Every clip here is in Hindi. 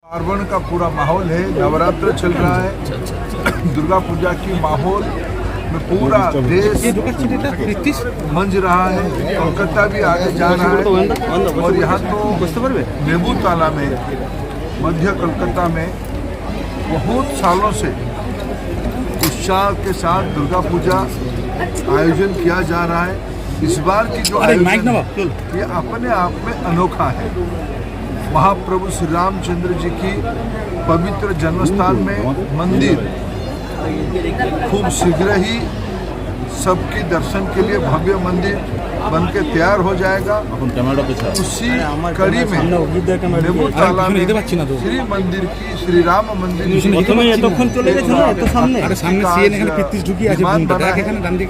पार्वण का पूरा माहौल है, नवरात्र चल रहा है, दुर्गा पूजा की माहौल में पूरा देश मंज रहा है। कोलकाता भी आगे जा रहा है और यहाँ तो नेबूताला में मध्य कोलकाता में बहुत सालों से उत्साह के साथ दुर्गा पूजा आयोजन किया जा रहा है। इस बार की जो आयोजन ये अपने आप में अनोखा है। महाप्रभु श्री रामचंद्र जी की पवित्र जन्मस्थान में मंदिर खूब शीघ्र ही सबके दर्शन के लिए भव्य मंदिर बनके तैयार हो जाएगा। उसी कड़ी में नेबूताला में श्री मंदिर की श्री राम मंदिर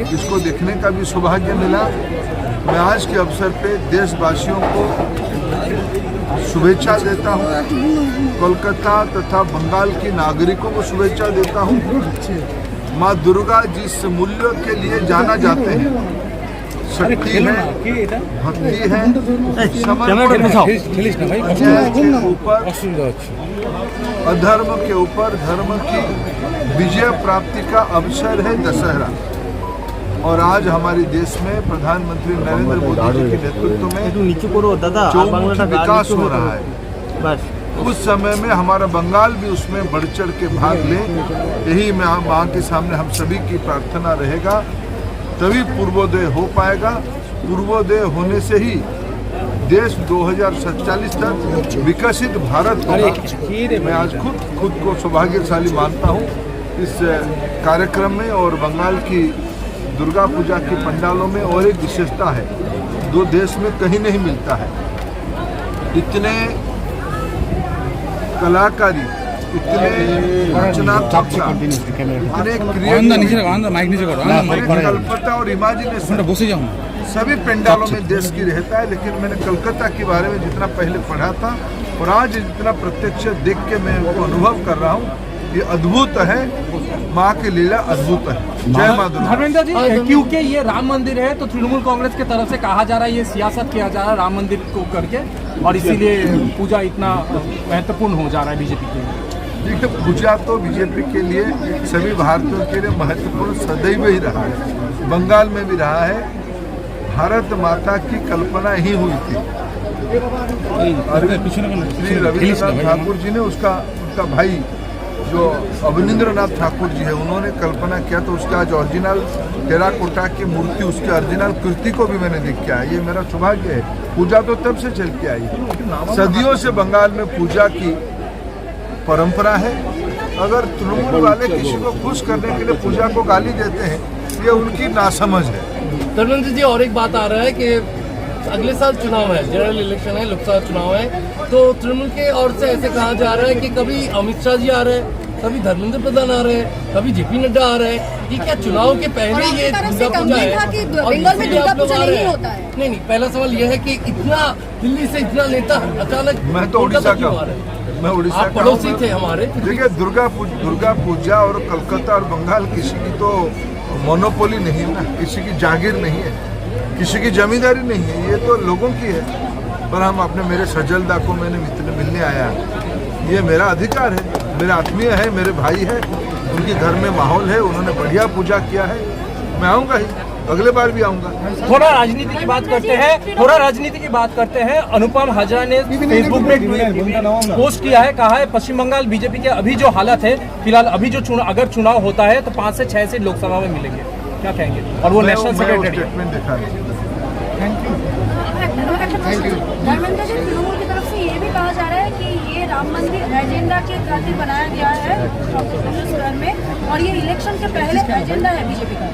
जिसको देखने का भी सौभाग्य मिला। मैं आज के अवसर पे देशवासियों को शुभेच्छा देता हूँ। कोलकाता तथा बंगाल के नागरिकों को शुभेच्छा देता हूँ। माँ दुर्गा जिस मूल्य के लिए जाना जाते हैं, शक्ति है, भक्ति है, समर्पण के ऊपर, अधर्म के ऊपर धर्म की विजय प्राप्ति का अवसर है दशहरा। और आज हमारे देश में प्रधानमंत्री नरेंद्र मोदी जी के नेतृत्व में चौमुखी विकास हो रहा है। उस समय में हमारा बंगाल भी उसमें बढ़ चढ़ के भाग ले, यही मैं माँ के सामने हम सभी की प्रार्थना रहेगा, तभी पूर्वोदय हो पाएगा। पूर्वोदय होने से ही देश 2047 तक विकसित भारत होगा। मैं आज खुद को सौभाग्यशाली मानता हूँ इस कार्यक्रम में। और बंगाल की दुर्गा पूजा के पंडालों में और एक विशेषता है, जो देश में कहीं नहीं मिलता है। इतने कलाकारी, इतने रचनात्मकता, इतने कल्पना और इमेजिनेशन सभी पंडालों में देश की रहता है। लेकिन मैंने कलकत्ता के बारे में जितना पहले पढ़ा था और आज जितना प्रत्यक्ष देख के मैं उनको अनुभव कर रहा हूँ, ये अद्भुत है। माँ की लीला अद्भुत है। जय माँ दुर्गा। धर्मेंद्र जी, क्योंकि ये राम मंदिर है तो तृणमूल कांग्रेस की तरफ से कहा जा रहा है ये सियासत किया जा रहा है राम मंदिर को करके, और इसीलिए पूजा इतना महत्वपूर्ण हो जा रहा है बीजेपी के लिए। देखिए, पूजा तो बीजेपी के लिए, सभी भारतीयों के लिए महत्वपूर्ण सदैव ही रहा है। बंगाल में भी रहा है। भारत माता की कल्पना ही हुई थी। श्री रविंद्रनाथ ठाकुर जी ने उनका भाई जो अवनींद्रनाथ ठाकुर जी है, उन्होंने कल्पना किया, तो उसका आज ओरिजिनल टेराकोटा की मूर्ति, उसकी ओरिजिनल कृति को भी मैंने देख के आया। ये मेरा सौभाग्य है। पूजा तो तब से चल के आई, सदियों से बंगाल में पूजा की परंपरा है। अगर तृणमूल वाले किसी को खुश करने के लिए पूजा को गाली देते हैं, ये उनकी नासमझ है। धर्मेंद्र जी, और एक बात आ रहा है कि अगले साल चुनाव है, जनरल इलेक्शन है, लोकसभा चुनाव है, तो तृणमूल के ओर से ऐसे कहा जा रहा है कि कभी अमित शाह जी आ रहे हैं, कभी धर्मेंद्र प्रधान आ रहे हैं, कभी जेपी नड्डा आ रहे हैं। ये क्या चुनाव के पहले ये दुर्गा पूजा है? बंगाल में दुर्गा पूजा नहीं होता है। नहीं, पहला सवाल यह है कि इतना दिल्ली से इतना नेता अचानक, मैं तो उड़ीसा का, मैं उड़ीसा का पड़ोसी थे हमारे। देखिए, दुर्गा पूजा और कलकत्ता और बंगाल किसी की तो मोनोपोली नहीं है ना, किसी की जागीर नहीं है, किसी की जमींदारी नहीं है, ये तो लोगों की है। पर हम अपने मेरे सजलदा को मैंने मिलने आया, ये मेरा अधिकार है। मेरे आत्मीय है, मेरे भाई है, उनके घर में माहौल है, उन्होंने बढ़िया पूजा किया है। मैं आऊँगा ही, अगले बार भी आऊँगा। थोड़ा राजनीति की बात करते हैं। अनुपम हजरा ने फेसबुक में पोस्ट किया है, कहा है पश्चिम बंगाल बीजेपी के अभी जो हालत है, फिलहाल अभी जो अगर चुनाव होता है तो 5 से 6 सीट लोकसभा में मिलेंगे, क्या कहेंगे? और वो नेशनल सेक्रेटरी स्टेटमेंट देखा है। धर्मेंद्र जी, तृणमूल की तरफ से ये भी कहा जा रहा है कि ये राम मंदिर एजेंडा के खातिर बनाया गया है में, और ये इलेक्शन के पहले एजेंडा है बीजेपी का।